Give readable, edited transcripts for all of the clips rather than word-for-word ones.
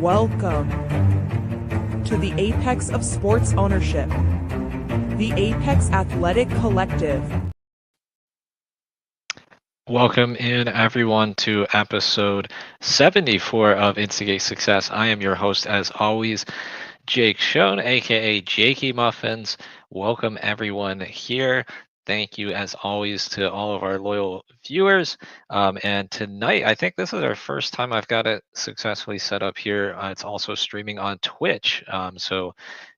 Welcome to the apex of sports ownership, the Apex Athletic Collective. Welcome in everyone to episode 74 of Instigate Success. I am your host as always, Jake Schoen, aka Jakeymuffins. Welcome everyone here. Thank you as always to all of our loyal viewers. And tonight, I think this is our first time I've got it successfully set up here. It's also streaming on Twitch. So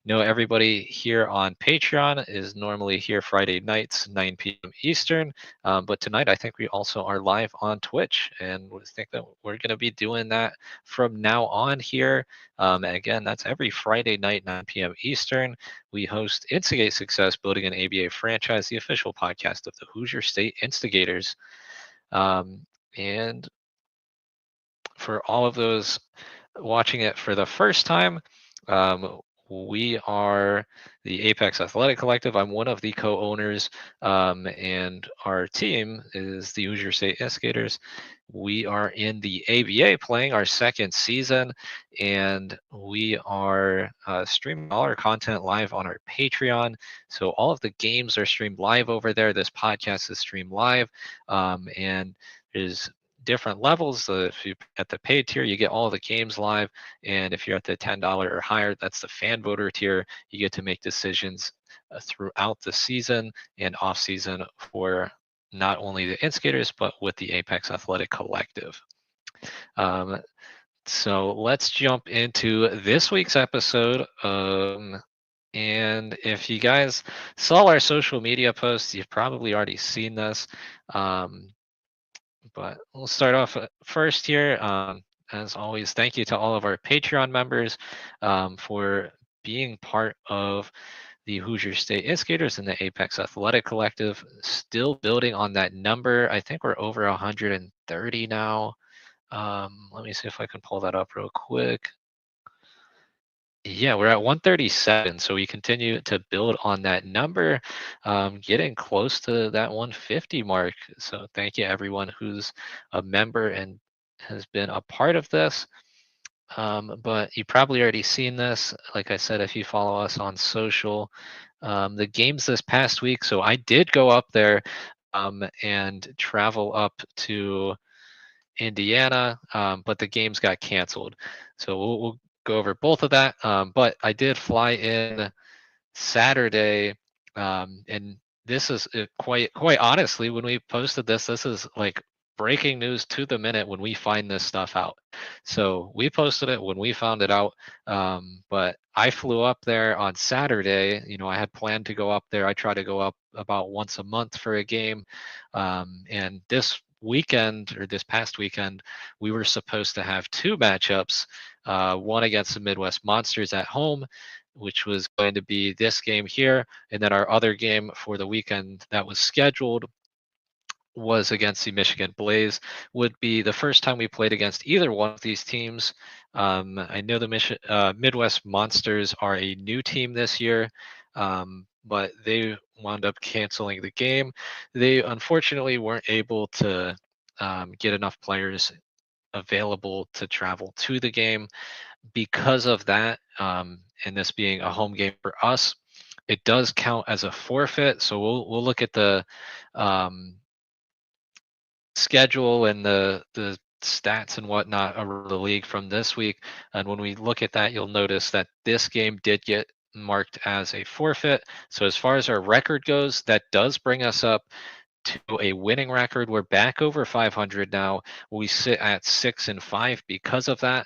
everybody here on Patreon is normally here Friday nights, 9 p.m. Eastern. But tonight, I think we also are live on Twitch. And we think that we're going to be doing that from now on here. Again, that's every Friday night, 9 p.m. Eastern. We host Instigate Success, Building an ABA Franchise, the official podcast of the Hoosier State Instigators. And for all of those watching it for the first time, we are the Apex Athletic Collective. I'm one of the co-owners, and our team is the Hoosier State Instigators. We are in the ABA playing our second season, and we are streaming all our content live on our Patreon. So all of the games are streamed live over there. This podcast is streamed live, and there's different levels. If you at the paid tier, you get all the games live, and if you're at the $10 or higher, that's the fan voter tier. You get to make decisions throughout the season and off season for not only the Instigators but with the Apex Athletic Collective. So let's jump into this week's episode. And if you guys saw our social media posts, you've probably already seen this. But we'll start off first here. As always, thank you to all of our Patreon members for being part of the Hoosier State Instigators and the Apex Athletic Collective. Still building on that number. I think we're over 130 now. Let me see if I can pull that up real quick. Yeah, we're at 137, so we continue to build on that number, getting close to that 150 mark. So thank you everyone who's a member and has been a part of this. But you probably already seen this. Like I said, if you follow us on social, the games this past week. So I did go up there and travel up to Indiana, but the games got canceled. So we'll go over both of that. But I did fly in Saturday, and this is quite honestly, when we posted this is like breaking news to the minute when we find this stuff out. So we posted it when we found it out. But I flew up there on Saturday. I had planned to go up there. I try to go up about once a month for a game, and this weekend or this past weekend we were supposed to have two matchups, one against the Midwest Monsters at home, which was going to be this game here, and then our other game for the weekend that was scheduled was against the Michigan Blaze. Would be the first time we played against either one of these teams. I know the Midwest Monsters are a new team this year, but they wound up canceling the game. They unfortunately weren't able to get enough players available to travel to the game. Because of that, and this being a home game for us, it does count as a forfeit. So we'll look at the schedule and the stats and whatnot around the league from this week. And when we look at that, you'll notice that this game did get marked as a forfeit. So as far as our record goes, that does bring us up to a winning record. We're back over 500 now. We sit at 6-5 because of that.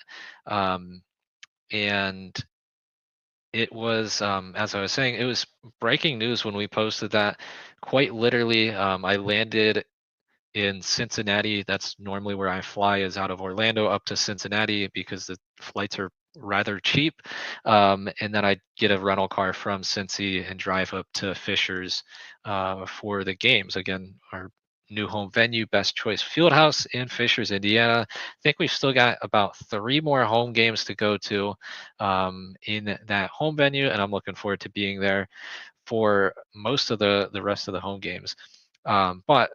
And it was, as I was saying, it was breaking news when we posted that. Quite literally, I landed in Cincinnati. That's normally where I fly, is out of Orlando up to Cincinnati because the flights are rather cheap. And then I get a rental car from Cincy and drive up to Fishers for the games. Again, our new home venue, Best Choice Fieldhouse in Fishers, Indiana. I think we've still got about 3 more home games to go to in that home venue, and I'm looking forward to being there for most of the rest of the home games. But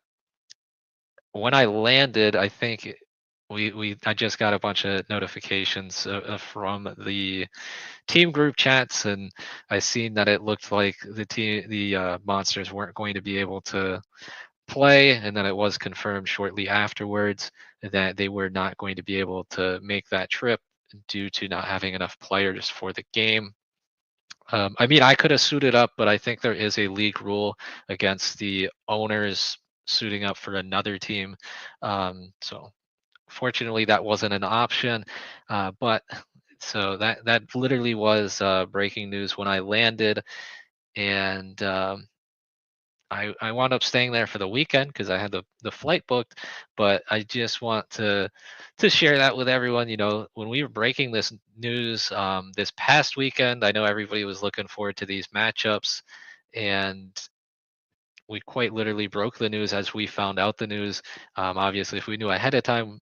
when I landed, I think I just got a bunch of notifications from the team group chats, and I seen that it looked like the monsters weren't going to be able to play, and then it was confirmed shortly afterwards that they were not going to be able to make that trip due to not having enough players for the game. I mean, I could have suited up, but I think there is a league rule against the owners suiting up for another team. So fortunately, that wasn't an option. But so that literally was breaking news when I landed, and I wound up staying there for the weekend because I had the flight booked. But I just want to share that with everyone. You know, when we were breaking this news this past weekend, I know everybody was looking forward to these matchups, and we quite literally broke the news as we found out the news. Obviously, if we knew ahead of time,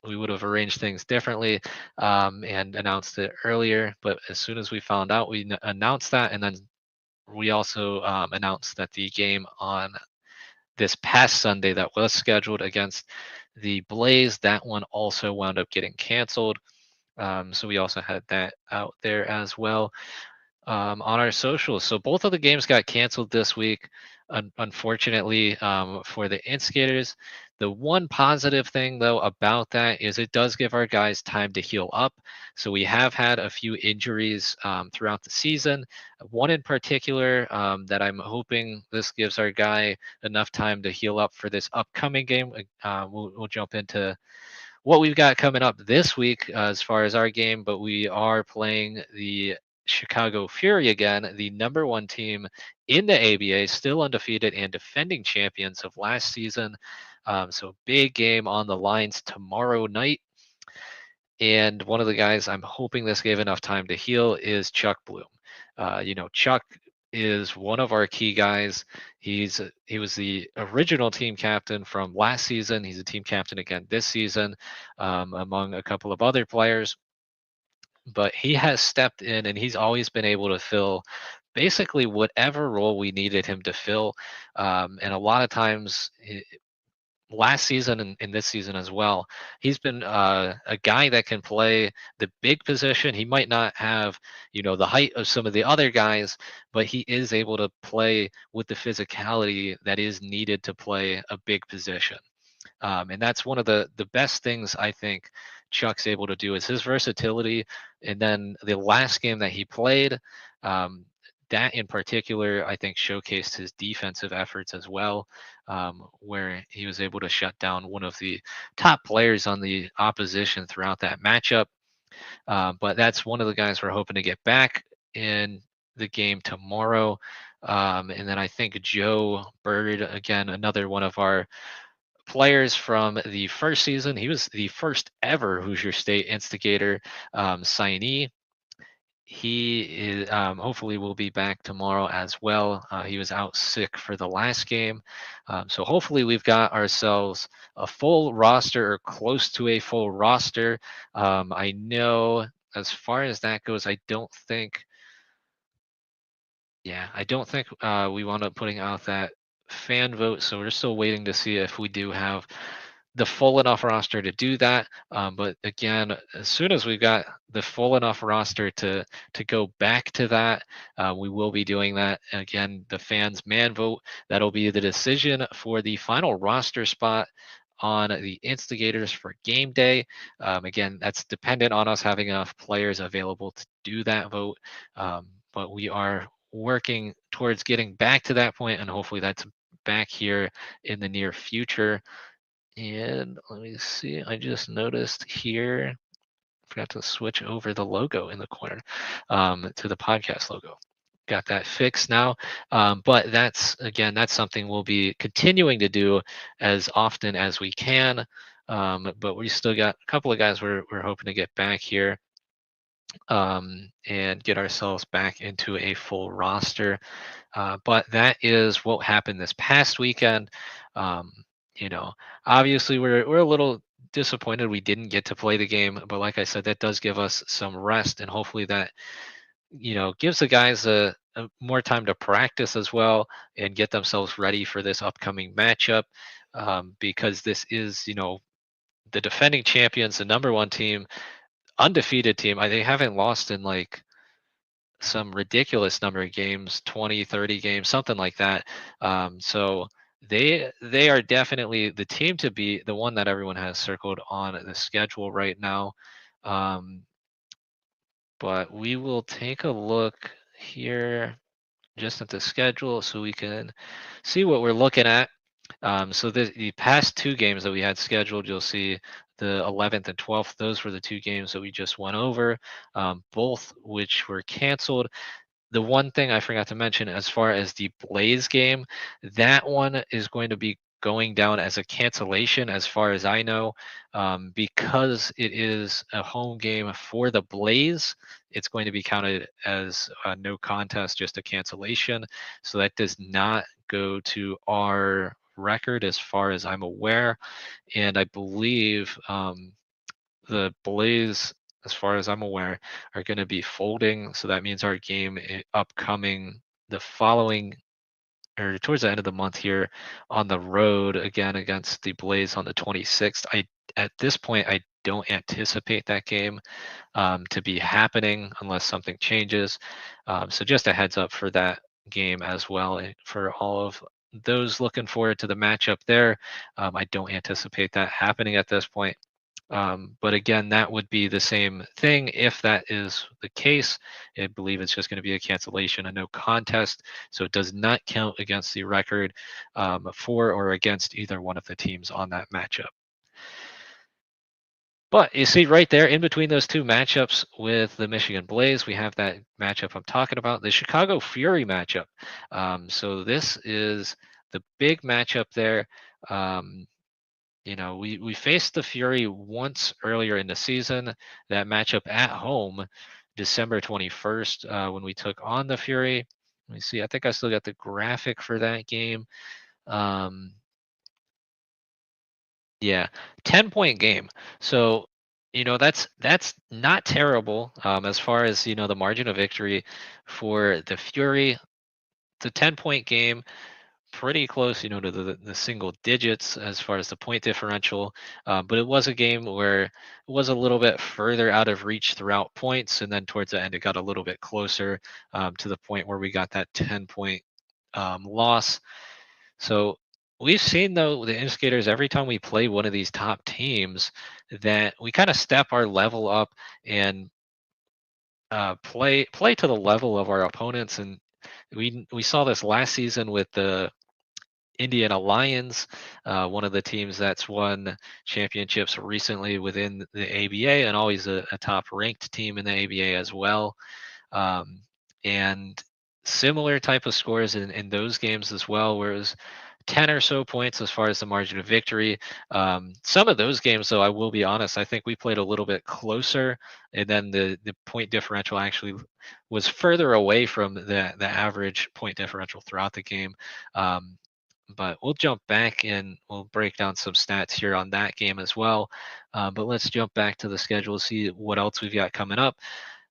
we would have arranged things differently and announced it earlier. But as soon as we found out, we announced that, and then we also announced that the game on this past Sunday that was scheduled against the Blaze, that one also wound up getting canceled. So we also had that out there as well on our socials. So both of the games got canceled this week, unfortunately, for the Instigators. The one positive thing, though, about that is it does give our guys time to heal up. So we have had a few injuries throughout the season. One in particular that I'm hoping this gives our guy enough time to heal up for this upcoming game. We'll jump into what we've got coming up this week as far as our game, but we are playing the Chicago Fury again, the number one team in the ABA, still undefeated and defending champions of last season. So big game on the lines tomorrow night. And one of the guys I'm hoping this gave enough time to heal is Chuck Bloom. Chuck is one of our key guys. He was the original team captain from last season. He's a team captain again this season, among a couple of other players. But he has stepped in and he's always been able to fill basically whatever role we needed him to fill. And a lot of times, last season and this season as well, he's been a guy that can play the big position. He might not have, the height of some of the other guys, but he is able to play with the physicality that is needed to play a big position. And that's one of the best things I think Chuck's able to do is his versatility. And then the last game that he played, that in particular, I think showcased his defensive efforts as well, where he was able to shut down one of the top players on the opposition throughout that matchup. But that's one of the guys we're hoping to get back in the game tomorrow. And then I think Joe Bird, again, another one of our players from the first season. He was the first ever Hoosier State Instigator signee. He is hopefully will be back tomorrow as well. He was out sick for the last game. So hopefully we've got ourselves a full roster or close to a full roster. I know as far as that goes, I don't think we wound up putting out that fan vote. So we're still waiting to see if we do have the full enough roster to do that. But again, as soon as we've got the full enough roster to go back to that, we will be doing that. Again, the fans man vote, that'll be the decision for the final roster spot on the Instigators for game day. Again, that's dependent on us having enough players available to do that vote. But we are working towards getting back to that point, and hopefully that's back here in the near future. And let me see, I just noticed here, forgot to switch over the logo in the corner to the podcast logo. Got that fixed now. But that's something we'll be continuing to do as often as we can. But we still got a couple of guys we're hoping to get back here and get ourselves back into a full roster. But that is what happened this past weekend. Um, you know, obviously we're a little disappointed we didn't get to play the game, but like I said, that does give us some rest, and hopefully that gives the guys a more time to practice as well and get themselves ready for this upcoming matchup, because this is the defending champions, the #1 team, undefeated team. They haven't lost in like some ridiculous number of games, 20, 30 games, something like that. So they are definitely the team to beat, the one that everyone has circled on the schedule right now. Um, but we will take a look here just at the schedule so we can see what we're looking at. So the past two games that we had scheduled, you'll see the 11th and 12th. Those were the two games that we just went over, both which were canceled. The one thing I forgot to mention as far as the Blaze game, that one is going to be going down as a cancellation, as far as I know, because it is a home game for the Blaze. It's going to be counted as a no contest, just a cancellation. So that does not go to our record, as far as I'm aware. And I believe the Blaze, as far as I'm aware, are going to be folding. So that means our game upcoming the following or towards the end of the month here on the road again against the Blaze on the 26th. At this point I don't anticipate that game to be happening unless something changes. So just a heads up for that game as well. For all of those looking forward to the matchup there, I don't anticipate that happening at this point. But again, that would be the same thing if that is the case. I believe it's just going to be a cancellation, a no contest. So it does not count against the record for or against either one of the teams on that matchup. But you see right there in between those two matchups with the Michigan Blaze, we have that matchup I'm talking about, the Chicago Fury matchup. So this is the big matchup there. We faced the Fury once earlier in the season, that matchup at home, December 21st, when we took on the Fury. Let me see, I think I still got the graphic for that game. Um, yeah, 10-point game. So, that's not terrible as far as, the margin of victory for the Fury. It's a 10-point game, pretty close, to the single digits as far as the point differential. But it was a game where it was a little bit further out of reach throughout points, and then towards the end, it got a little bit closer to the point where we got that 10-point loss. So we've seen though the Instigators every time we play one of these top teams that we kind of step our level up and play to the level of our opponents, and we saw this last season with the Indiana Lions, one of the teams that's won championships recently within the ABA and always a top ranked team in the ABA as well. Um, and similar type of scores in those games as well, whereas 10 or so points as far as the margin of victory. Some of those games, though, I will be honest, I think we played a little bit closer, and then the point differential actually was further away from the average point differential throughout the game. But we'll jump back and we'll break down some stats here on that game as well. But let's jump back to the schedule, see what else we've got coming up.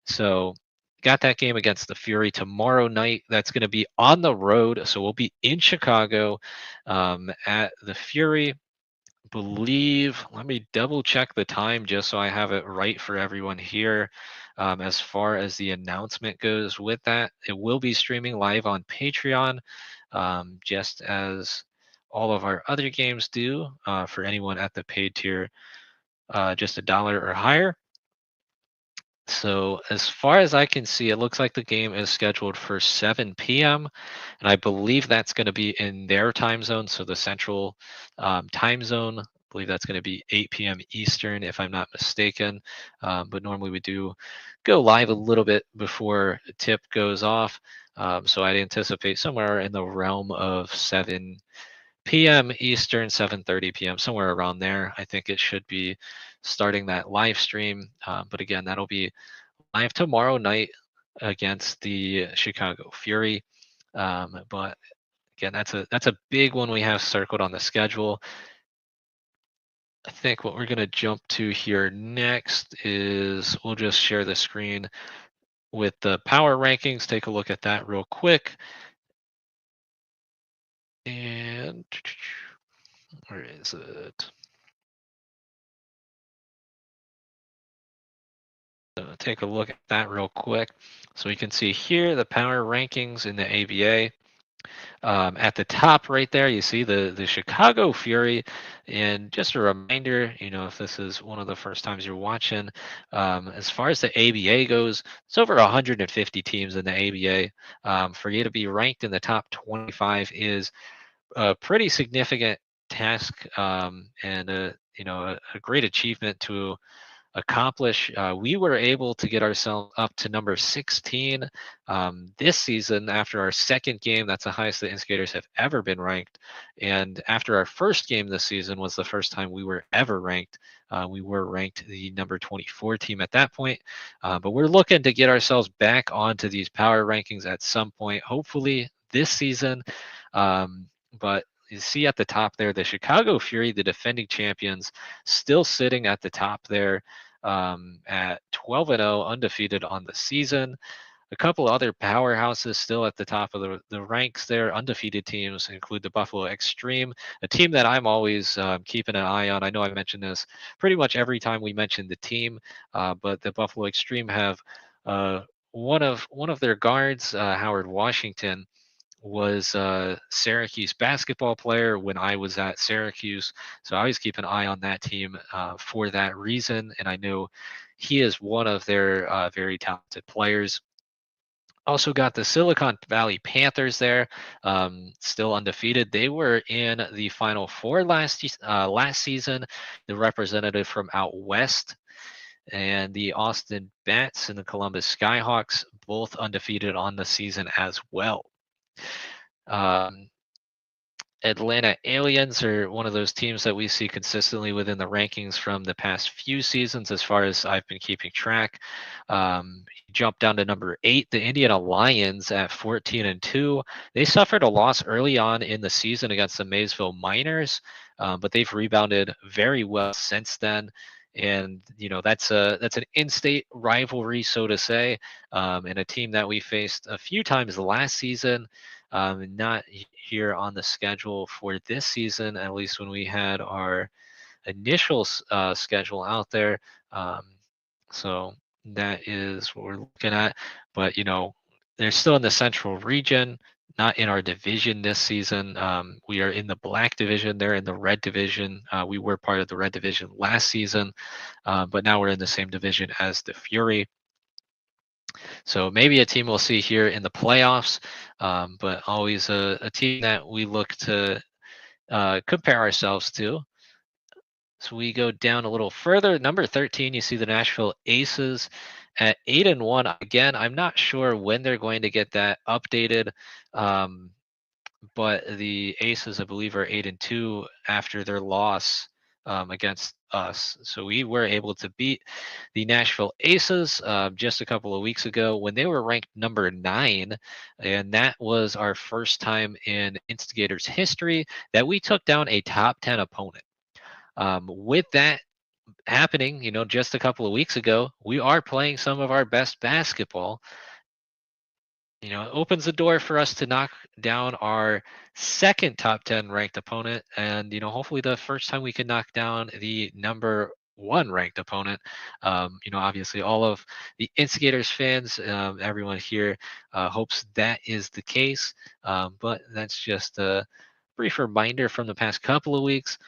So, got that game against the Fury tomorrow night. That's going to be on the road. So, we'll be in Chicago at the Fury. Believe, let me double check the time just so I have it right for everyone here. As far as the announcement goes with that, it will be streaming live on Patreon, just as all of our other games do for anyone at the paid tier, just $1 or higher. So as far as I can see, it looks like the game is scheduled for 7 p.m. and I believe that's going to be in their time zone, so the central time zone. I believe that's going to be 8 p.m. Eastern, if I'm not mistaken. But normally we do go live a little bit before tip goes off. So I'd anticipate somewhere in the realm of 7 p.m. Eastern, 7:30 p.m., somewhere around there. I think it should be starting that live stream. But again, that'll be live tomorrow night against the Chicago Fury. But again, that's a big one we have circled on the schedule. I think what we're going to jump to here next is we'll just share the screen with the power rankings. Take a look at that real quick. And where is it? take a look at that real quick. So we can see here the power rankings in the ABA. At the top right there, you see the Chicago Fury. And just a reminder, if this is one of the first times you're watching, as far as the ABA goes, it's over 150 teams in the ABA. For you to be ranked in the top 25 is a pretty significant task, and a great achievement to accomplish. We were able to get ourselves up to number 16 this season after our second game. That's the highest the Instigators have ever been ranked. And after our first game this season was the first time we were ever ranked. We were ranked the number 24 team at that point. But we're looking to get ourselves back onto these power rankings at some point, hopefully this season. But you see at the top there, the Chicago Fury, the defending champions, still sitting at the top there at 12-0, undefeated on the season. A couple other powerhouses still at the top of the ranks there. Undefeated teams include the Buffalo Extreme, a team that I'm always keeping an eye on. I know I mentioned this pretty much every time we mention the team, but the Buffalo Extreme have one of their guards, Howard Washington, was a Syracuse basketball player when I was at Syracuse. So I always keep an eye on that team for that reason. And I know he is one of their very talented players. Also got the Silicon Valley Panthers there, still undefeated. They were in the Final Four last season. The representative from out west, and the Austin Bats and the Columbus Skyhawks, both undefeated on the season as well. Atlanta Aliens are one of those teams that we see consistently within the rankings from the past few seasons, as far as I've been keeping track. Jumped down to number 8, the Indiana Lions at 14-2. They suffered a loss early on in the season against the Maysville Miners, but they've rebounded very well since then. And that's an in-state rivalry, so to say, and a team that we faced a few times last season. Not here on the schedule for this season, at least when we had our initial schedule out there. So that is what we're looking at. But they're still in the Central region, not in our division this season. We are in the Black division. They're in the Red division. We were part of the Red division last season, but now we're in the same division as the Fury. So maybe a team we'll see here in the playoffs, but always a team that we look to compare ourselves to. So we go down a little further. Number 13, you see the Nashville Aces at 8-1. Again, I'm not sure when they're going to get that updated, but the Aces, I believe, are 8-2 after their loss against us. So we were able to beat the Nashville Aces just a couple of weeks ago when they were ranked number 9, and that was our first time in Instigators history that we took down a top 10 opponent. With that happening, just a couple of weeks ago, we are playing some of our best basketball. It opens the door for us to knock down our second top 10 ranked opponent, and hopefully the first time we can knock down the number 1 ranked opponent. Obviously all of the Instigators fans, everyone here hopes that is the case, but that's just a brief reminder from the past couple of weeks.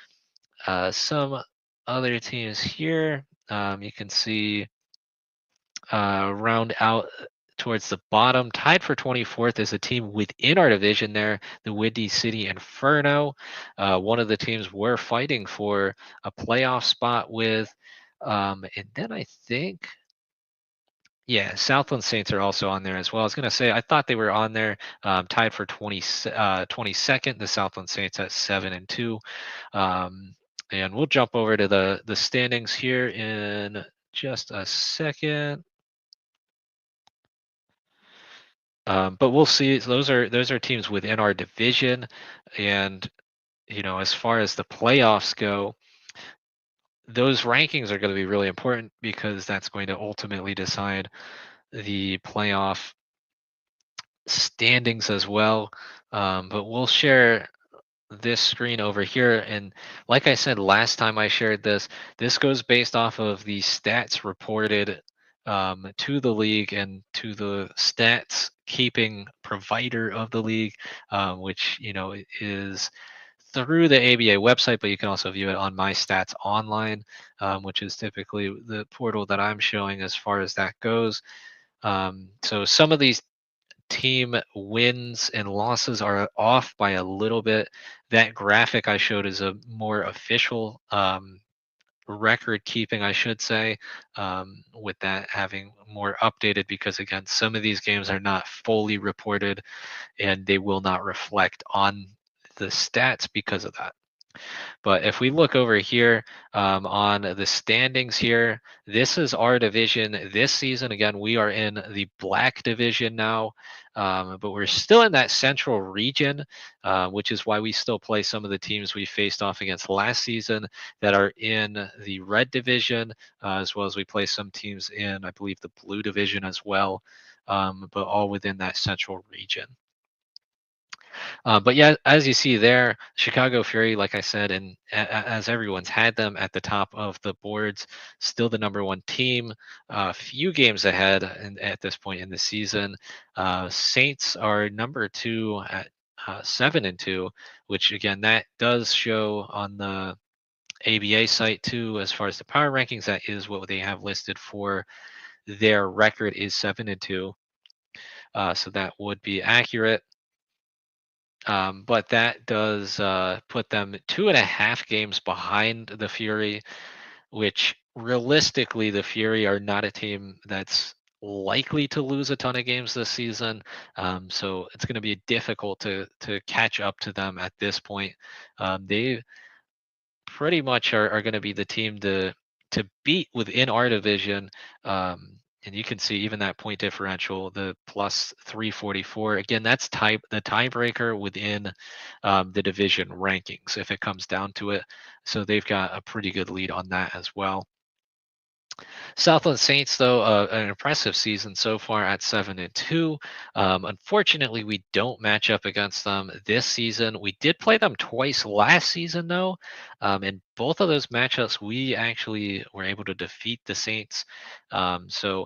Some other teams here, you can see round out towards the bottom. Tied for 24th is a team within our division there, the Windy City Inferno. One of the teams we're fighting for a playoff spot with. And then I think, yeah, Southland Saints are also on there as well. I was going to say, I thought they were on there, tied for 22nd, the Southland Saints at 7-2. And we'll jump over to the standings here in just a second. But we'll see. Those are teams within our division, and as far as the playoffs go, those rankings are going to be really important because that's going to ultimately decide the playoff standings as well. But we'll share this screen over here, and like I said last time I shared this goes based off of the stats reported to the league and to the stats keeping provider of the league, which is through the ABA website, but you can also view it on My Stats Online, which is typically the portal that I'm showing as far as that goes. So some of these team wins and losses are off by a little bit. That graphic I showed is a more official record keeping, I should say, with that having more updated, because again, some of these games are not fully reported and they will not reflect on the stats because of that. But if we look over here on the standings here, this is our division this season. Again, we are in the black division now, but we're still in that central region, which is why we still play some of the teams we faced off against last season that are in the red division, as well as we play some teams in, I believe, the blue division as well, but all within that central region. But yeah, as you see there, Chicago Fury, like I said, and as everyone's had them at the top of the boards, still the #1 team, a few games ahead at this point in the season. Saints are #2 at 7-2, which again, that does show on the ABA site too, as far as the power rankings. That is what they have listed for their record is 7-2. So that would be accurate. But that does put them 2.5 games behind the Fury, which realistically, the Fury are not a team that's likely to lose a ton of games this season. So it's going to be difficult to catch up to them at this point. They pretty much are going to be the team to beat within our division. And you can see even that point differential, the plus 344. Again, that's the tiebreaker within the division rankings if it comes down to it. So they've got a pretty good lead on that as well. Southland Saints, though, an impressive season so far at 7-2. Unfortunately, we don't match up against them this season. We did play them twice last season, though. In both of those matchups, we actually were able to defeat the Saints. So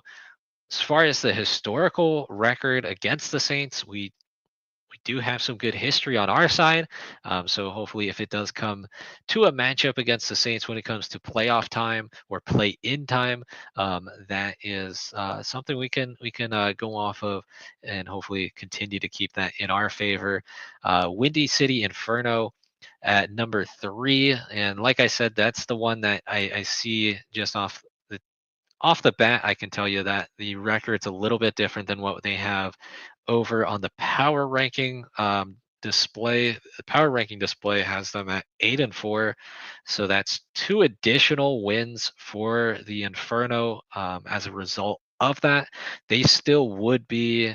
as far as the historical record against the Saints, we do have some good history on our side. So hopefully, if it does come to a matchup against the Saints when it comes to playoff time or play in time, that is something we can go off of, and hopefully continue to keep that in our favor. Windy City Inferno at #3, and like I said, that's the one that I see just off the bat. I can tell you that the record's a little bit different than what they have over on the power ranking display. The power ranking display has them at 8-4, so that's 2 additional wins for the Inferno. As a result of that, they still would be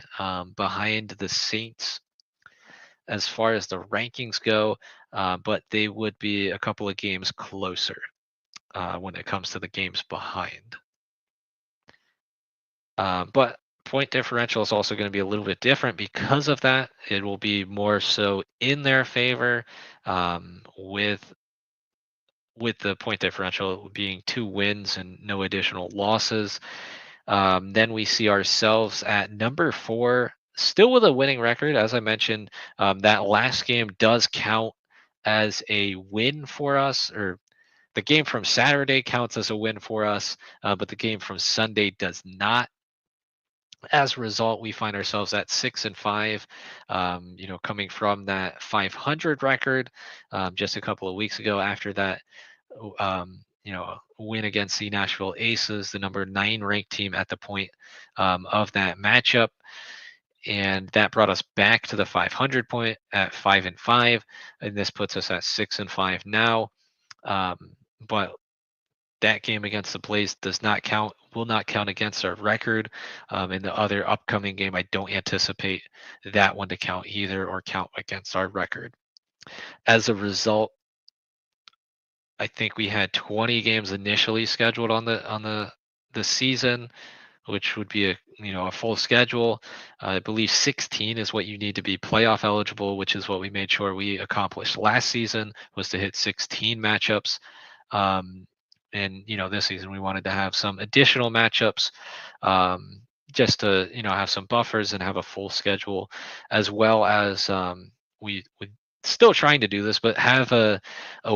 behind the Saints as far as the rankings go, but they would be a couple of games closer when it comes to the games behind. But point differential is also going to be a little bit different because of that. It will be more so in their favor, with the point differential being 2 wins and no additional losses. Then we see ourselves at #4, still with a winning record. As I mentioned, that last game does count as a win for us, or the game from Saturday counts as a win for us, but the game from Sunday does not. As a result, we find ourselves at 6-5, coming from that 500 record just a couple of weeks ago after that, win against the Nashville Aces, the #9 ranked team at the point of that matchup. And that brought us back to the 500 point at 5-5. And this puts us at 6-5 now. But that game against the Blaze does not count, will not count against our record. In the other upcoming game, I don't anticipate that one to count either or count against our record. As a result, I think we had 20 games initially scheduled on the season, which would be a full schedule. I believe 16 is what you need to be playoff eligible, which is what we made sure we accomplished last season, was to hit 16 matchups. and this season we wanted to have some additional matchups, just to have some buffers and have a full schedule, as well as we still trying to do this, but have a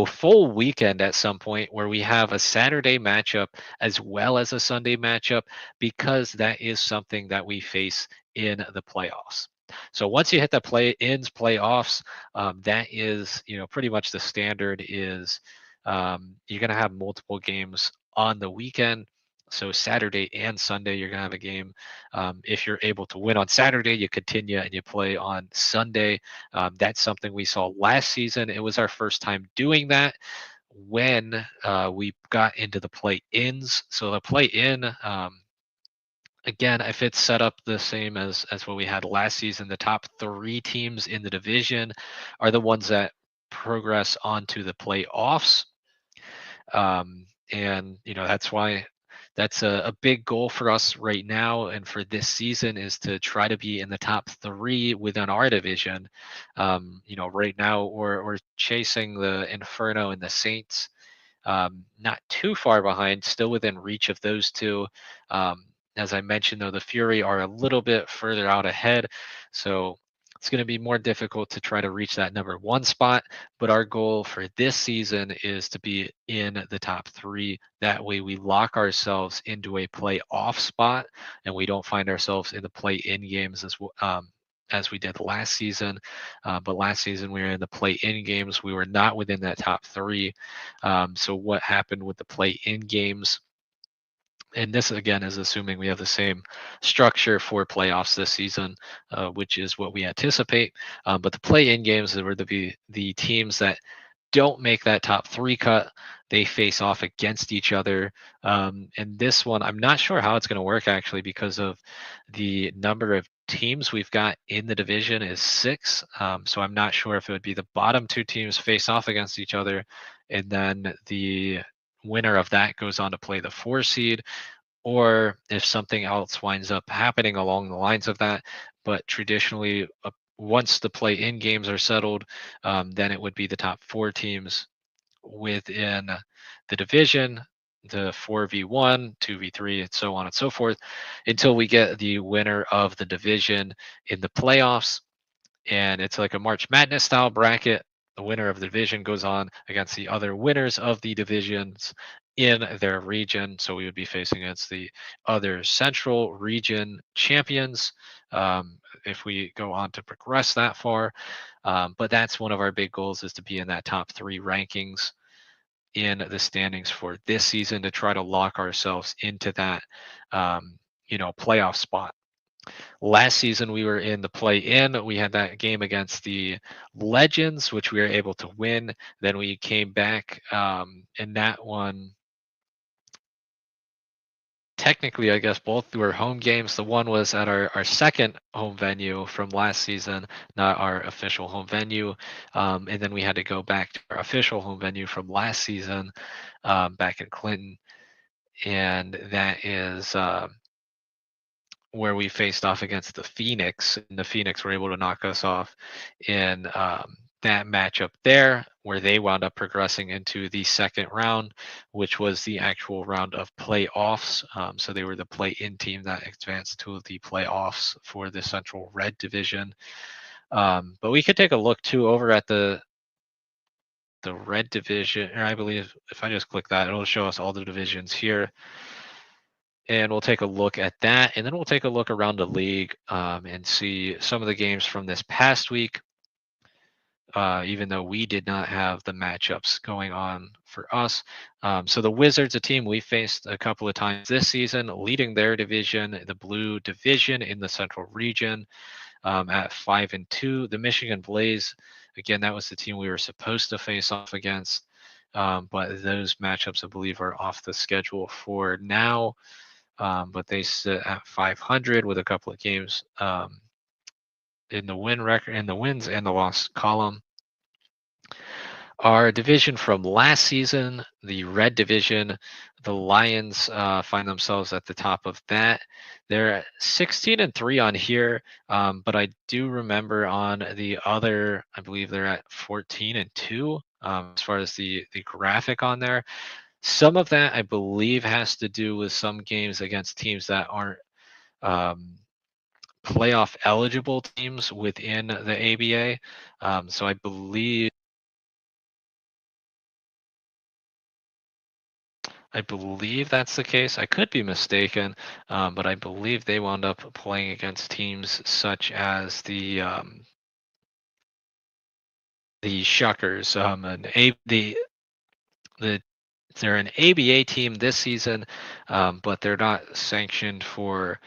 full weekend at some point where we have a Saturday matchup as well as a Sunday matchup, because that is something that we face in the playoffs. So once you hit the play-ins, playoffs, that is pretty much the standard is you're going to have multiple games on the weekend. So Saturday and Sunday, you're going to have a game. If you're able to win on Saturday, you continue and you play on Sunday. That's something we saw last season. It was our first time doing that when we got into the play-ins. So the play-in, again, if it's set up the same as what we had last season, the top 3 teams in the division are the ones that progress onto the playoffs. And that's why that's a big goal for us right now and for this season, is to try to be in the top 3 within our division. Right now we're chasing the Inferno and the Saints, not too far behind, still within reach of those two. As I mentioned, though, the Fury are a little bit further out ahead, so it's going to be more difficult to try to reach that number 1 spot. But our goal for this season is to be in the top 3. That way we lock ourselves into a playoff spot and we don't find ourselves in the play-in games as we did last season. But last season we were in the play-in games. We were not within that top 3. So what happened with the play-in games, and this again is assuming we have the same structure for playoffs this season, which is what we anticipate. But the play-in games were the teams that don't make that top 3 cut. They face off against each other. And this one, I'm not sure how it's going to work actually, because of the number of teams we've got in the division is 6. So I'm not sure if it would be the bottom 2 teams face off against each other, and then the winner of that goes on to play the 4 seed, or if something else winds up happening along the lines of that. But traditionally, once the play-in games are settled, then it would be the top 4 teams within the division, the 4v1, 2v3, and so on and so forth, until we get the winner of the division in the playoffs. And it's like a March Madness style bracket. The winner of the division goes on against the other winners of the divisions in their region. So we would be facing against the other Central region champions, if we go on to progress that far. But that's one of our big goals, is to be in that top 3 rankings in the standings for this season, to try to lock ourselves into that playoff spot. Last season we were in the play-in. We had that game against the Legends, which we were able to win. Then we came back in that one. Technically, I guess both were home games. The one was at our second home venue from last season, not our official home venue. And then we had to go back to our official home venue from last season, back in Clinton. And that is where we faced off against the Phoenix, and the Phoenix were able to knock us off in that matchup there, where they wound up progressing into the second round, which was the actual round of playoffs. So they were the play-in team that advanced to the playoffs for the Central Red Division. But we could take a look too over at the Red Division, or I believe if I just click that, it'll show us all the divisions here. And we'll take a look at that, and then we'll take a look around the league and see some of the games from this past week, even though we did not have the matchups going on for us. So the Wizards, a team we faced a couple of times this season, leading their division, the Blue Division in the Central Region, at 5-2. The Michigan Blaze, again, that was the team we were supposed to face off against, but those matchups, I believe, are off the schedule for now. But they sit at 500 with a couple of games in the win record, in the wins and the loss column. Our division from last season, the Red Division, the Lions find themselves at the top of that. They're 16-3 on here, but I do remember on the other, I believe they're at 14-2 as far as the graphic on there. Some of that, I believe, has to do with some games against teams that aren't um, playoff eligible teams within the ABA. So I believe that's the case. I could be mistaken, but I believe they wound up playing against teams such as the Shuckers, the they're an ABA team this season, but they're not sanctioned for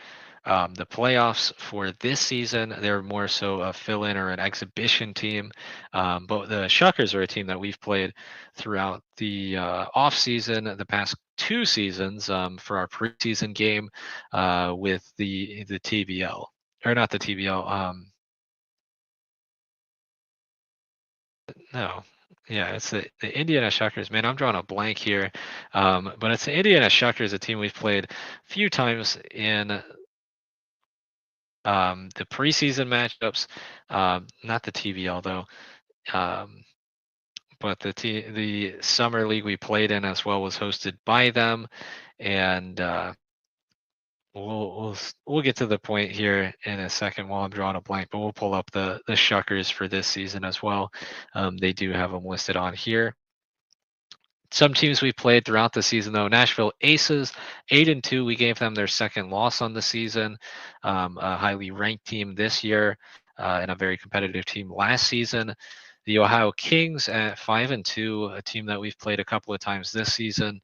the playoffs for this season. They're more so a fill-in or an exhibition team. But the Shuckers are a team that we've played throughout the off season, the past 2 seasons, for our preseason game with the TBL, or not the TBL. No. Yeah, it's the Indiana Shuckers. Man, I'm drawing a blank here. But it's the Indiana Shuckers, a team we've played a few times in the preseason matchups. Not the TBL though, um, but the summer league we played in as well was hosted by them, and we'll get to the point here in a second while I'm drawing a blank. But we'll pull up the Shuckers for this season as well. They do have them listed on here. Some teams we played throughout the season, though, Nashville Aces, 8-2. We gave them their second loss on the season. A highly ranked team this year, and a very competitive team last season. The Ohio Kings at 5-2, a team that we've played a couple of times this season,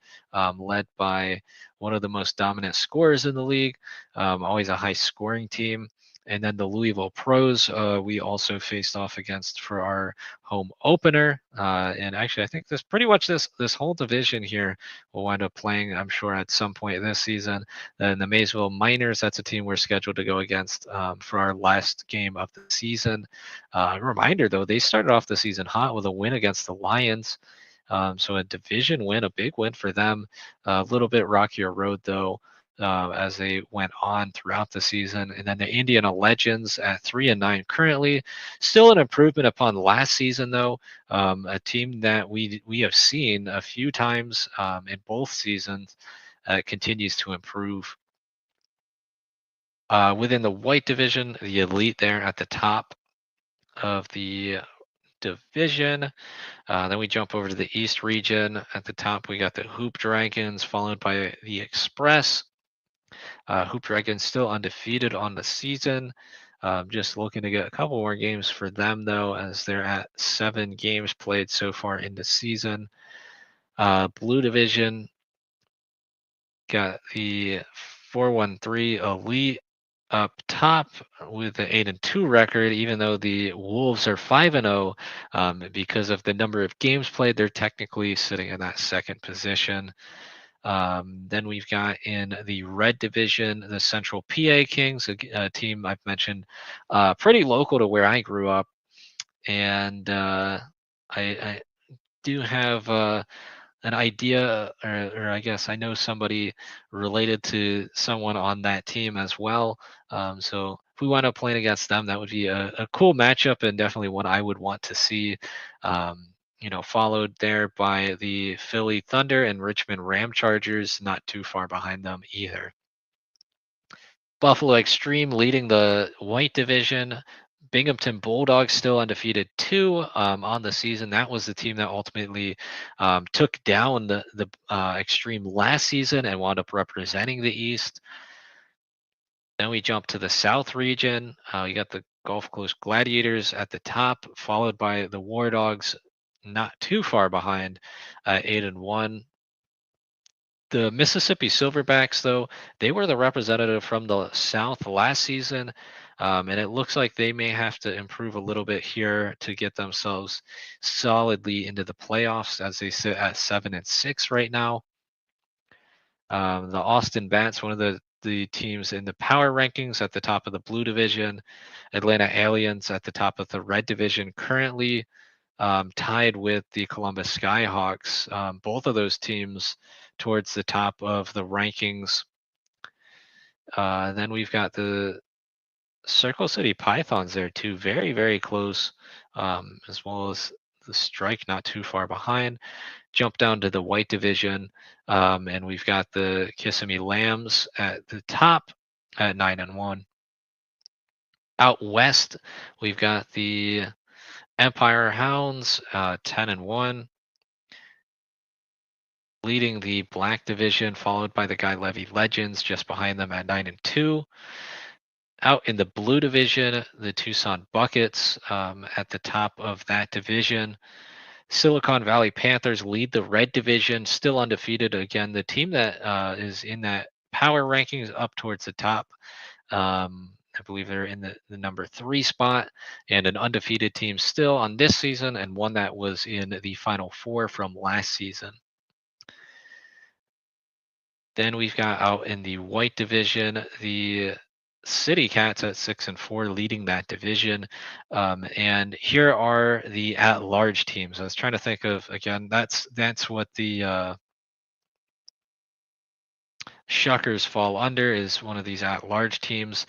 led by one of the most dominant scorers in the league. Always a high scoring team. And then the Louisville Pros, we also faced off against for our home opener. And actually, I think this pretty much this whole division here will wind up playing, I'm sure, at some point this season. Then the Maysville Miners, that's a team we're scheduled to go against for our last game of the season. Reminder, though, they started off the season hot with a win against the Lions. So a division win, a big win for them. A little bit rockier road, though, as they went on throughout the season. And then the Indiana Legends at 3-9 currently, still an improvement upon last season, though. A team that we have seen a few times in both seasons continues to improve. Within the white division, the elite there at the top of the division. Then we jump over to the East region. At the top, we got the Hoop Dragons, followed by the Express. Hoop Dragons still undefeated on the season. Just looking to get a couple more games for them, though, as they're at 7 games played so far in the season. Blue Division got the 413 Elite up top with an 8-2 record, even though the Wolves are 5-0. Because of the number of games played, they're technically sitting in that second position. Then we've got in the red division, the Central PA Kings, a team I've mentioned, pretty local to where I grew up. And I do have an idea, or I guess I know somebody related to someone on that team as well. So if we wind up playing against them, that would be a cool matchup and definitely one I would want to see. Followed there by the Philly Thunder and Richmond Ram Chargers, not too far behind them either. Buffalo Extreme leading the white division. Binghamton Bulldogs still undefeated 2 on the season. That was the team that ultimately took down the Extreme last season and wound up representing the East. Then we jump to the South region. You got the Gulf Coast Gladiators at the top, followed by the War Dogs, not too far behind, 8-1. The Mississippi Silverbacks, though, they were the representative from the South last season, and it looks like they may have to improve a little bit here to get themselves solidly into the playoffs as they sit at 7-6 right now. The Austin Bats, one of the teams in the power rankings at the top of the blue division. Atlanta Aliens at the top of the red division, currently tied with the Columbus Skyhawks. Both of those teams towards the top of the rankings. Then we've got the Circle City Pythons there too, very, very close, as well as the strike, not too far behind. Jump down to the white division, and we've got the Kissimmee Lambs at the top at 9-1. Out west, we've got the Empire Hounds, 10-1, leading the black division, followed by the Guy Levy Legends just behind them at 9-2. Out in the blue division, the Tucson Buckets at the top of that division. Silicon Valley Panthers lead the red division, still undefeated. Again, the team that is in that power rankings up towards the top. I believe they're in the number 3 spot, and an undefeated team still on this season, and one that was in the Final Four from last season. Then we've got out in the white division, the City Cats at 6-4, leading that division. And here are the at-large teams. I was trying to think of, again, that's what the Shuckers fall under, is one of these at-large teams.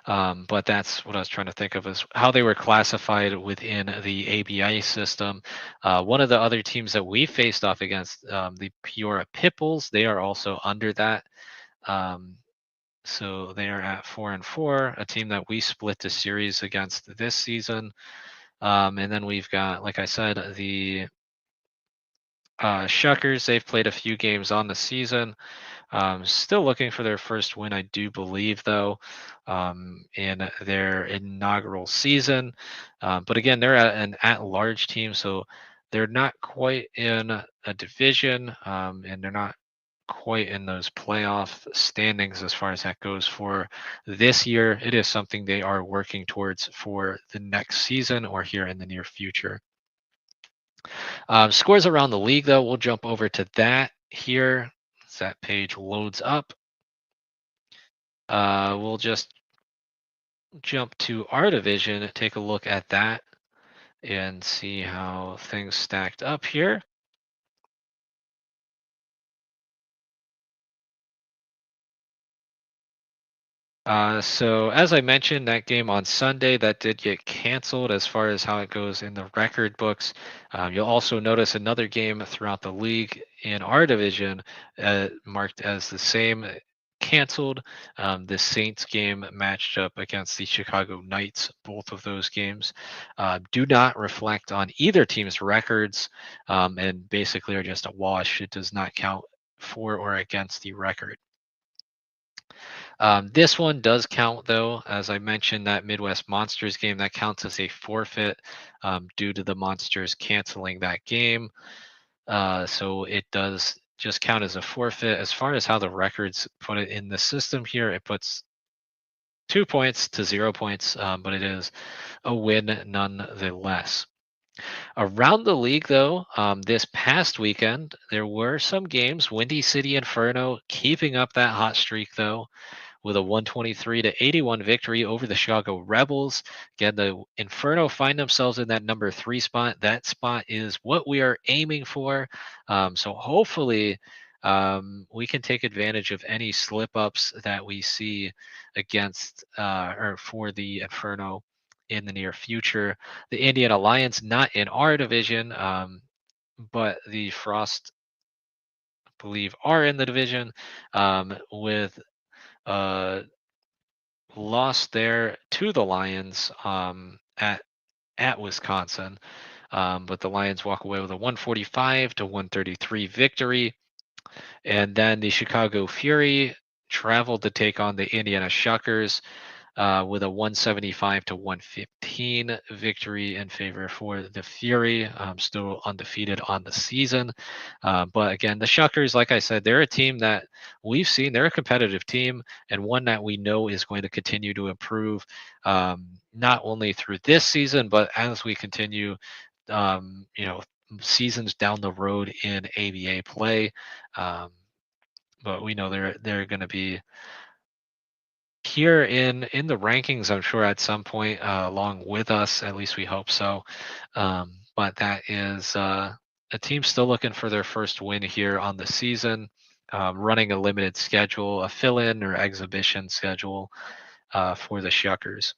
But that's what I was trying to think of, is how they were classified within the ABI system. One of the other teams that we faced off against, the Peoria Pipples, they are also under that. So they are at 4-4, a team that we split the series against this season. And then we've got, like I said, the Shuckers. They've played a few games on the season. Still looking for their first win, I do believe, though, in their inaugural season. But again, they're an at-large team, so they're not quite in a division, and they're not quite in those playoff standings as far as that goes for this year. It is something they are working towards for the next season or here in the near future. Scores around the league, though, we'll jump over to that here as that page loads up. We'll just jump to our division, take a look at that, and see how things stacked up here. So as I mentioned, that game on Sunday, that did get canceled as far as how it goes in the record books. You'll also notice another game throughout the league in our division marked as the same, canceled. The Saints game matched up against the Chicago Knights. Both of those games do not reflect on either team's records, and basically are just a wash. It does not count for or against the record. This one does count, though. As I mentioned, that Midwest Monsters game, that counts as a forfeit due to the Monsters canceling that game. So it does just count as a forfeit. As far as how the records put it in the system here, it puts 2 points to 0 points, but it is a win nonetheless. Around the league, though, this past weekend, there were some games. Windy City Inferno keeping up that hot streak, though, with a 123-81 victory over the Chicago Rebels. Again, the Inferno find themselves in that number 3 spot. That spot is what we are aiming for. So hopefully we can take advantage of any slip ups that we see against or for the Inferno in the near future. The Indian Alliance, not in our division, but the Frost, I believe, are in the division, with lost there to the Lions at Wisconsin. But the Lions walk away with a 145-133 victory. And then the Chicago Fury traveled to take on the Indiana Shuckers with a 175-115 victory in favor for the Fury, still undefeated on the season. But again, the Shuckers, like I said, they're a team that we've seen. They're a competitive team, and one that we know is going to continue to improve, not only through this season, but as we continue, seasons down the road in ABA play. But we know they're going to be here in the rankings, I'm sure, at some point, along with us. At least we hope so. But that is a team still looking for their first win here on the season, running a limited schedule, a fill-in or exhibition schedule for the Shuckers.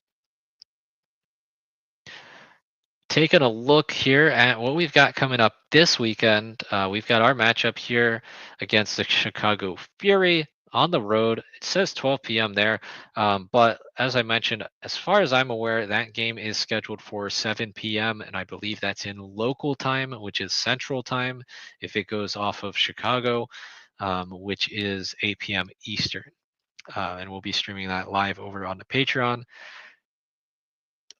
taking a look here at what we've got coming up this weekend, we've got our matchup here against the Chicago Fury on the road. It says 12 p.m. there, but as I mentioned, as far as I'm aware, that game is scheduled for 7 p.m., and I believe that's in local time, which is Central Time, if it goes off of Chicago, which is 8 p.m. Eastern. And we'll be streaming that live over on the Patreon.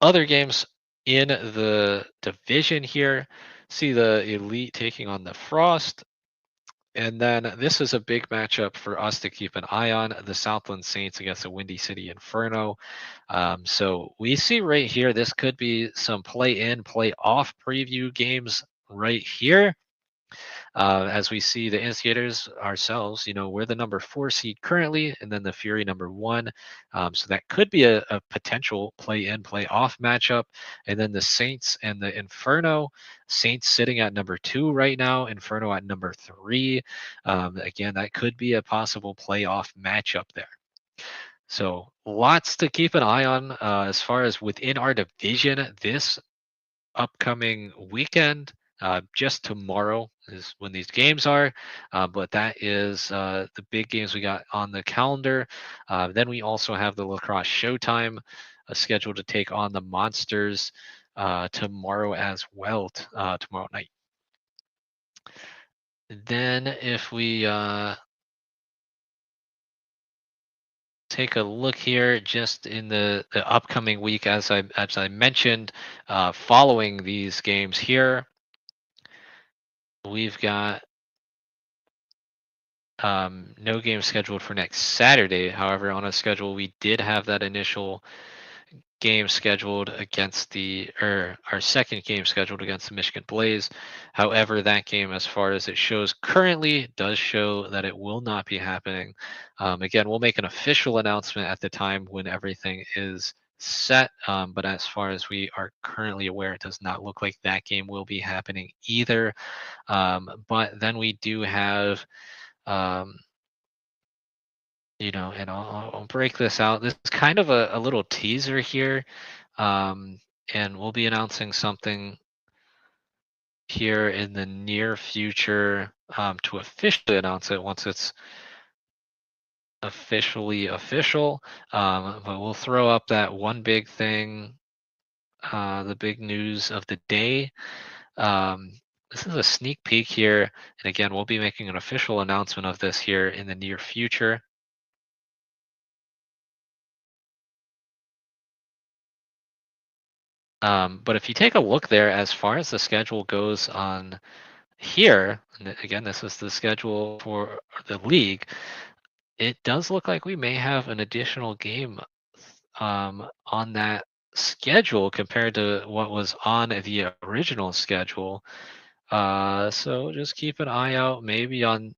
Other games in the division here, see the Elite taking on the Frost. And then this is a big matchup for us to keep an eye on, the Southland Saints against the Windy City Inferno. So we see right here, this could be some play in, play off preview games right here. As we see the Instigators ourselves, we're the number 4 seed currently, and then the Fury number 1. So that could be a potential play in, play off matchup. And then the Saints and the Inferno. Saints sitting at number 2 right now, Inferno at number 3. Again, that could be a possible playoff matchup there. So lots to keep an eye on as far as within our division this upcoming weekend. Just tomorrow is when these games are, but that is the big games we got on the calendar. Then we also have the Lacrosse Showtime scheduled to take on the Monsters tomorrow as well, tomorrow night. Then if we take a look here just in the upcoming week, as I mentioned, following these games here, we've got no game scheduled for next Saturday. However, on a schedule, we did have that initial game scheduled against our second game scheduled against the Michigan Blaze. However, that game, as far as it shows currently, does show that it will not be happening. Again, we'll make an official announcement at the time when everything is set. But as far as we are currently aware, it does not look like that game will be happening either. But then we do have and I'll break this out. This is kind of a little teaser here, and we'll be announcing something here in the near future to officially announce it once it's officially official. But we'll throw up that one big thing, the big news of the day. This is a sneak peek here, and again, we'll be making an official announcement of this here in the near future. But if you take a look there, as far as the schedule goes on here, and again, this is the schedule for the league, it does look like we may have an additional game on that schedule compared to what was on the original schedule. So just keep an eye out maybe on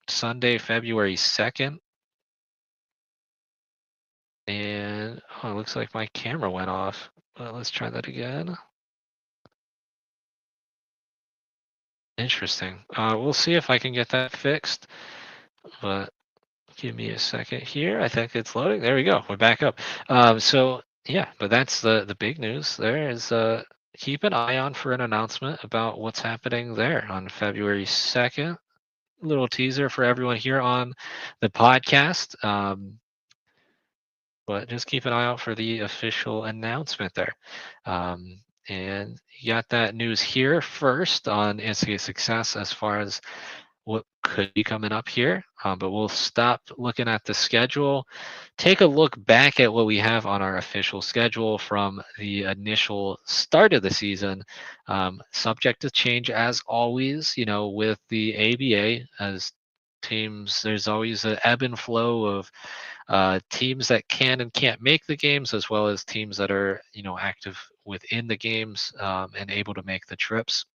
Sunday, February 2nd. And it looks like my camera went off. Let's try that again. Interesting. We'll see if I can get that fixed, but give me a second here. I think it's loading. There we go. We're back up. So yeah, but that's the big news. There is keep an eye on for an announcement about what's happening there on February 2nd. Little teaser for everyone here on the podcast. But just keep an eye out for the official announcement there. And you got that news here first on Instigate Success as far as what could be coming up here. But we'll stop looking at the schedule, take a look back at what we have on our official schedule from the initial start of the season. Subject to change as always, with the ABA as teams, there's always an ebb and flow of teams that can and can't make the games, as well as teams that are active within the games and able to make the trips.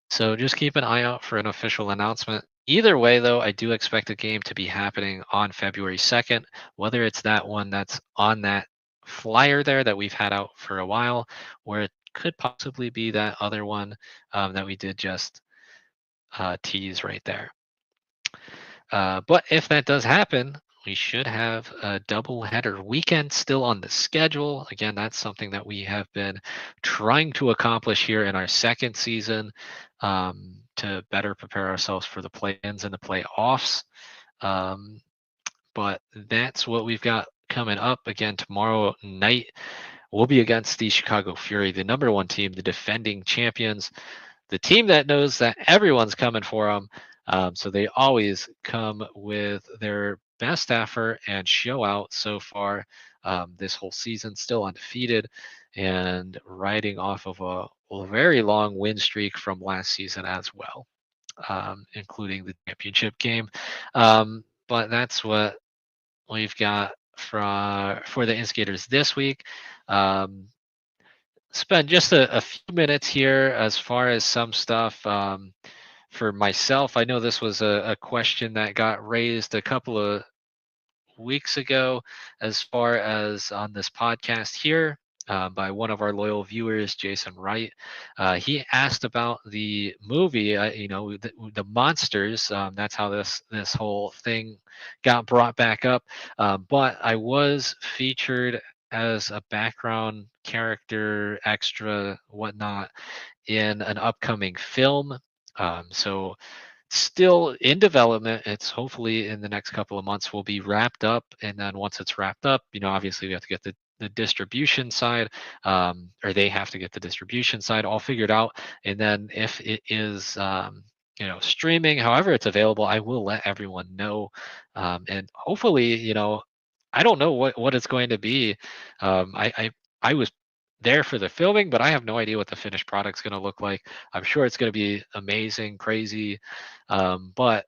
So just keep an eye out for an official announcement. Either way, though, I do expect a game to be happening on February 2nd, whether it's that one that's on that flyer there that we've had out for a while, or it could possibly be that other one that we did just tease right there. But if that does happen, we should have a double-header weekend still on the schedule. Again, that's something that we have been trying to accomplish here in our second season, to better prepare ourselves for the play-ins and the playoffs. Um, but that's what we've got coming up. Again, tomorrow night we'll be against the Chicago Fury, the number one team, the defending champions, the team that knows that everyone's coming for them. So they always come with their best effort and show out so far, this whole season, still undefeated and riding off of a very long win streak from last season as well, including the championship game. But that's what we've got for the Instigators this week. Um, Spend just a few minutes here as far as some stuff, for myself. I know this was a question that got raised a couple of weeks ago as far as on this podcast here, by one of our loyal viewers, Jason Wright. He asked about the movie, the monsters. That's how this whole thing got brought back up. But I was featured as a background character, extra, whatnot, in an upcoming film. So still in development. It's hopefully in the next couple of months will be wrapped up, and then once it's wrapped up, obviously we have to get the distribution side, or they have to get the distribution side all figured out, and then if it is, streaming, however it's available, I will let everyone know, and hopefully, I don't know what it's going to be. I was there for the filming, but I have no idea what the finished product's going to look like. I'm sure it's going to be amazing, crazy, but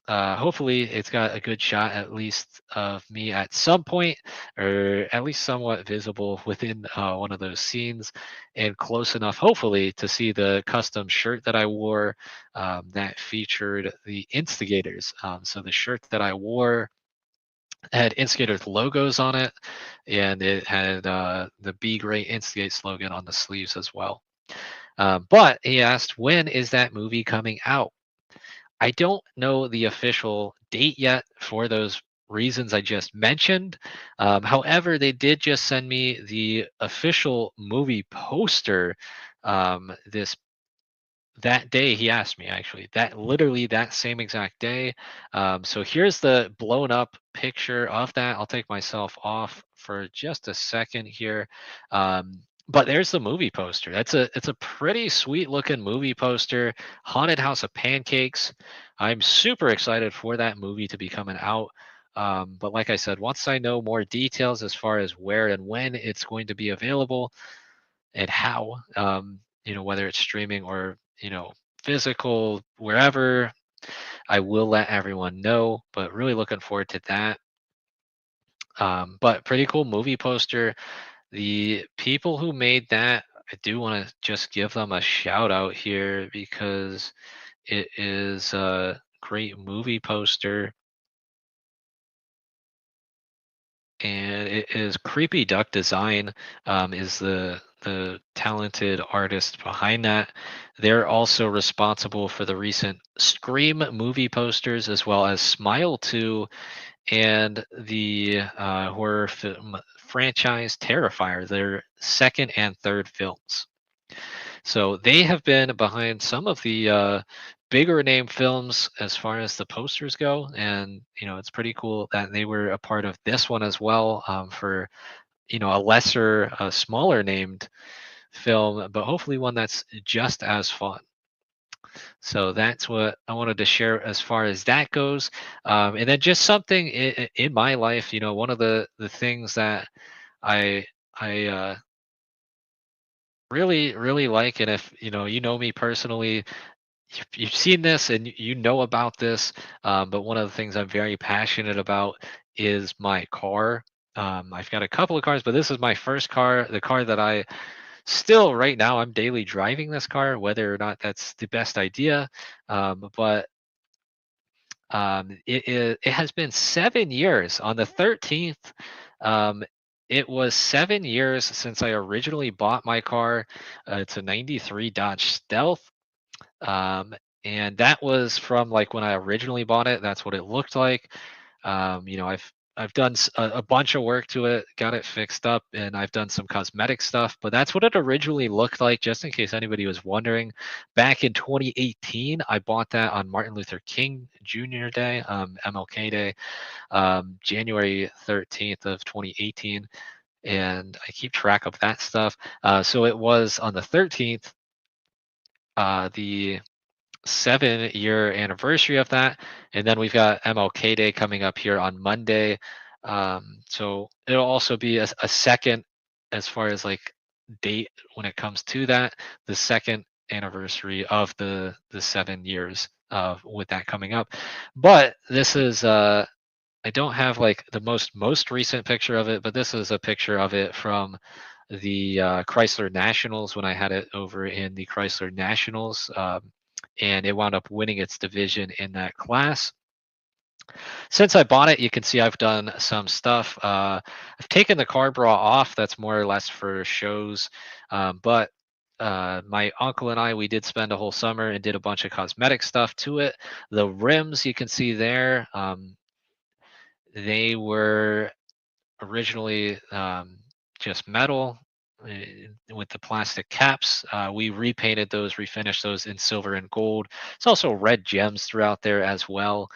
hopefully it's got a good shot at least of me at some point, or at least somewhat visible within one of those scenes, and close enough, hopefully, to see the custom shirt that I wore, that featured the Instigators. So the shirt that I wore had Instigators logos on it, and it had the Be Great Instigate slogan on the sleeves as well. But he asked, when is that movie coming out? I don't know the official date yet for those reasons I just mentioned. However, they did just send me the official movie poster, this that day. He asked me, actually, that literally that same exact day. So here's the blown up picture of that. I'll take myself off for just a second here. But there's the movie poster. It's a pretty sweet looking movie poster. Haunted House of Pancakes. I'm super excited for that movie to be coming out. But like I said, once I know more details as far as where and when it's going to be available and how, whether it's streaming or, physical, wherever, I will let everyone know. But really looking forward to that. But pretty cool movie poster. The people who made that, I do want to just give them a shout out here, because it is a great movie poster, and it is Creepy Duck Design, is the talented artist behind that. They're also responsible for the recent Scream movie posters, as well as Smile 2 and the horror film franchise Terrifier, their second and third films. So they have been behind some of the bigger name films as far as the posters go, and it's pretty cool that they were a part of this one as well, for a lesser, smaller named film, but hopefully one that's just as fun. So that's what I wanted to share as far as that goes. And then just something in my life, one of the things that I really really like, and if you know me personally, you've seen this and you know about this. But one of the things I'm very passionate about is my car. I've got a couple of cars, but this is my first car, the car that I still right now I'm daily driving this car, whether or not that's the best idea. But it has been 7 years. On the 13th, um, it was 7 years since I originally bought my car. It's a 93 Dodge Stealth. Um, and that was from like when I originally bought it. That's what it looked like. You know, I've done a bunch of work to it, got it fixed up, and I've done some cosmetic stuff. But that's what it originally looked like, just in case anybody was wondering. Back in 2018, I bought that on Martin Luther King Jr. Day, MLK Day, January 13th of 2018, and I keep track of that stuff. So it was on the 13th, the 7-year anniversary of that, and then we've got MLK Day coming up here on Monday. So it'll also be a second, as far as like date when it comes to that, the second anniversary of the 7 years with that coming up. But this is I don't have like the most recent picture of it, but this is a picture of it from the Chrysler Nationals when I had it over in the Chrysler Nationals, and it wound up winning its division in that class. Since I bought it, you can see I've done some stuff. I've taken the car bra off. That's more or less for shows, but my uncle and I, we did spend a whole summer and did a bunch of cosmetic stuff to it. The rims you can see there. They were originally just metal with the plastic caps. We repainted those, refinished those in silver and gold. It's also red gems throughout there as well.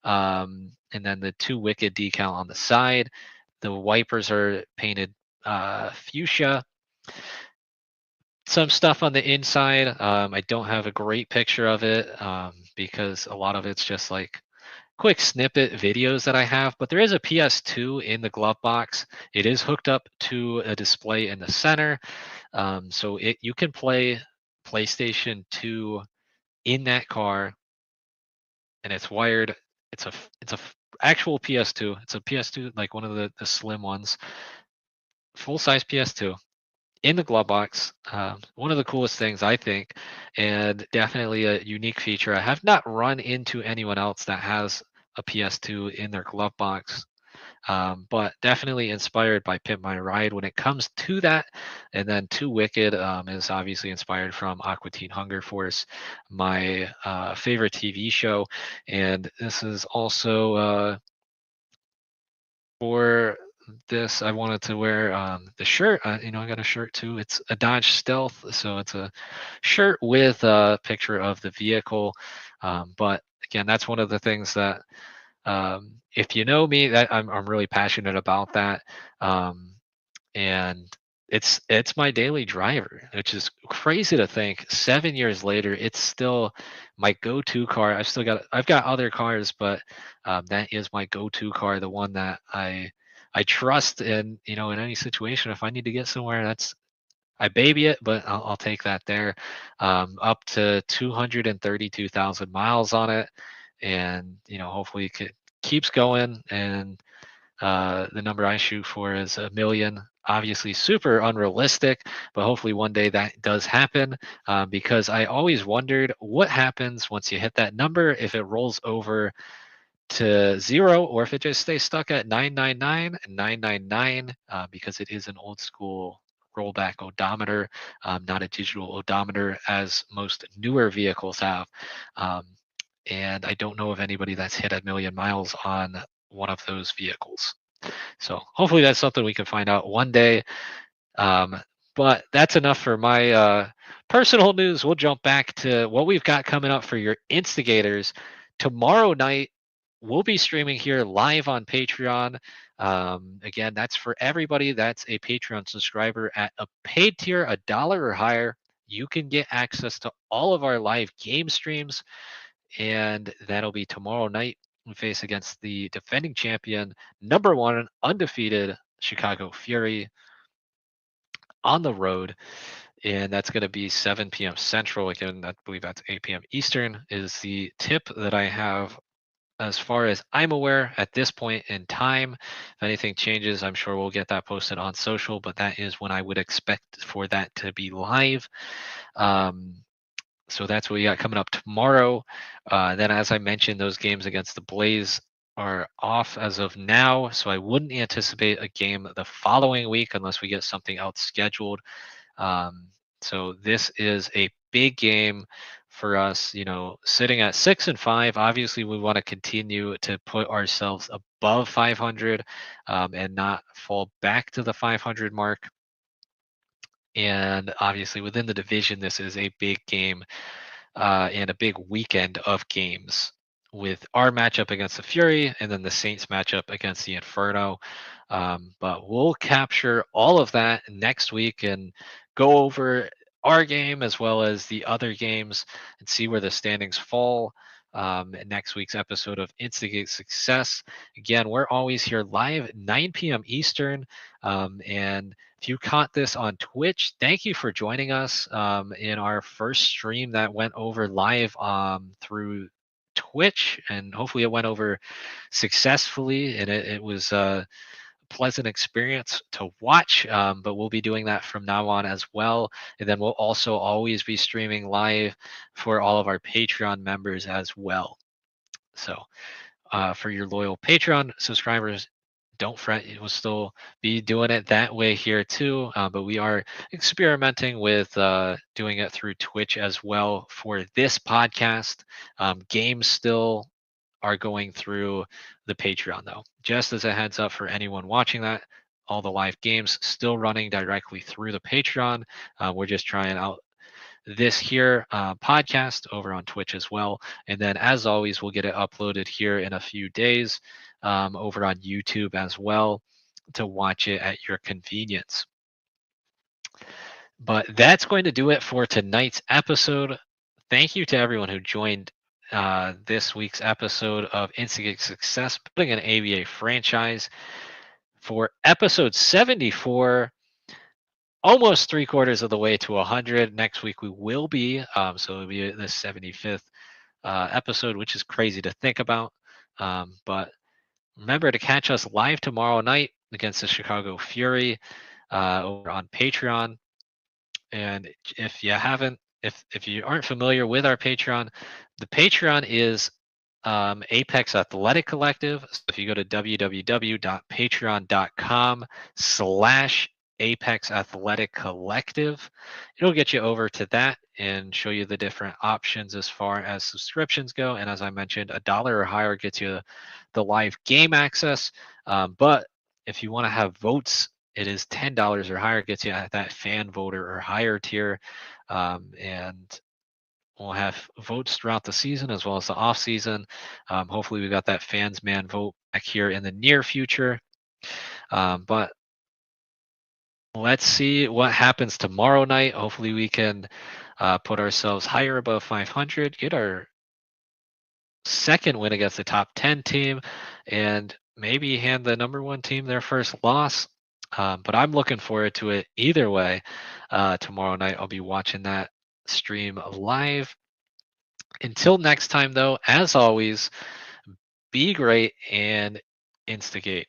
And then the two Wicked decal on the side. The wipers are painted fuchsia. Some stuff on the inside. I don't have a great picture of it because a lot of it's just like quick snippet videos that I have, but there is a PS2 in the glove box. It is hooked up to a display in the center, so you can play PlayStation 2 in that car, and it's wired. It's a actual PS2. It's a PS2, like one of the slim ones, full size PS2 in the glove box. One of the coolest things I think, and definitely a unique feature. I have not run into anyone else that has a PS2 in their glove box, but definitely inspired by Pimp My Ride when it comes to that. And then Two Wicked is obviously inspired from Aqua Teen Hunger Force, my favorite TV show. And this is also for this, I wanted to wear the shirt. You know, I got a shirt too. It's a Dodge Stealth, so it's a shirt with a picture of the vehicle. But again, that's one of the things that, if you know me, that I'm really passionate about that. And it's my daily driver, which is crazy to think. 7 years later, it's still my go-to car. I've got other cars, but that is my go-to car, the one that I trust in, you know, in any situation. If I need to get somewhere, that's I baby it, but I'll take that there. Up to 232,000 miles on it, and you know, hopefully it keeps going. And the number I shoot for is 1 million. Obviously, super unrealistic, but hopefully one day that does happen, because I always wondered what happens once you hit that number, if it rolls over to zero or if it just stays stuck at 999 and 999, because it is an old school rollback odometer, not a digital odometer as most newer vehicles have. Um, and I don't know of anybody that's hit 1 million miles on one of those vehicles. So hopefully that's something we can find out one day. But that's enough for my personal news. We'll jump back to what we've got coming up for your Instigators. Tomorrow night, we'll be streaming here live on Patreon. Again, that's for everybody that's a Patreon subscriber at a paid tier, $1 or higher. You can get access to all of our live game streams, and that'll be tomorrow night. We face against the defending champion, #1 undefeated Chicago Fury on the road, and that's going to be 7 p.m. Central. Again, I believe that's 8 p.m. Eastern is the tip that I have as far as I'm aware at this point in time. If anything changes, I'm sure we'll get that posted on social, but that is when I would expect for that to be live. So that's what we got coming up tomorrow. Then, as I mentioned, those games against the Blaze are off as of now, so I wouldn't anticipate a game the following week unless we get something else scheduled. So this is a big game for us, you know, sitting at 6-5. Obviously, we want to continue to put ourselves above 500 and not fall back to the 500 mark. And obviously, within the division, this is a big game and a big weekend of games with our matchup against the Fury and then the Saints matchup against the Inferno. But we'll capture all of that next week and go over our game as well as the other games and see where the standings fall. In next week's episode of Instigate Success. Again, we're always here live 9 p.m. Eastern. And if you caught this on Twitch, thank you for joining us in our first stream that went over live through Twitch, and hopefully it went over successfully, and it was a pleasant experience to watch. But we'll be doing that from now on as well, and then we'll also always be streaming live for all of our Patreon members as well. So for your loyal Patreon subscribers, don't fret, we'll still be doing it that way here too. But we are experimenting with doing it through Twitch as well for this podcast. Games still are going through the Patreon though. Just as a heads up for anyone watching that, all the live games still running directly through the Patreon. We're just trying out this here podcast over on Twitch as well. And then, as always, we'll get it uploaded here in a few days over on YouTube as well to watch it at your convenience. But that's going to do it for tonight's episode. Thank you to everyone who joined this week's episode of Instigate Success, building an ABA franchise. For episode 74, almost 3/4 of the way to 100. Next week we will be, so it'll be the 75th episode, which is crazy to think about. But remember to catch us live tomorrow night against the Chicago Fury over on Patreon. And if you haven't, if you aren't familiar with our Patreon, the Patreon is Apex Athletic Collective. So if you go to www.patreon.com/Apex Athletic Collective, it'll get you over to that and show you the different options as far as subscriptions go. And as I mentioned, $1 or higher gets you the live game access. But if you want to have votes, it is $10 or higher, gets you at that fan voter or higher tier. And we'll have votes throughout the season as well as the off season. Hopefully we got that fans man vote back here in the near future. But let's see what happens tomorrow night. Hopefully we can put ourselves higher above 500, get our second win against the top 10 team, and maybe hand the number 1 team their first loss. But I'm looking forward to it either way. Tomorrow night I'll be watching that stream live. Until next time though, as always, be great and instigate.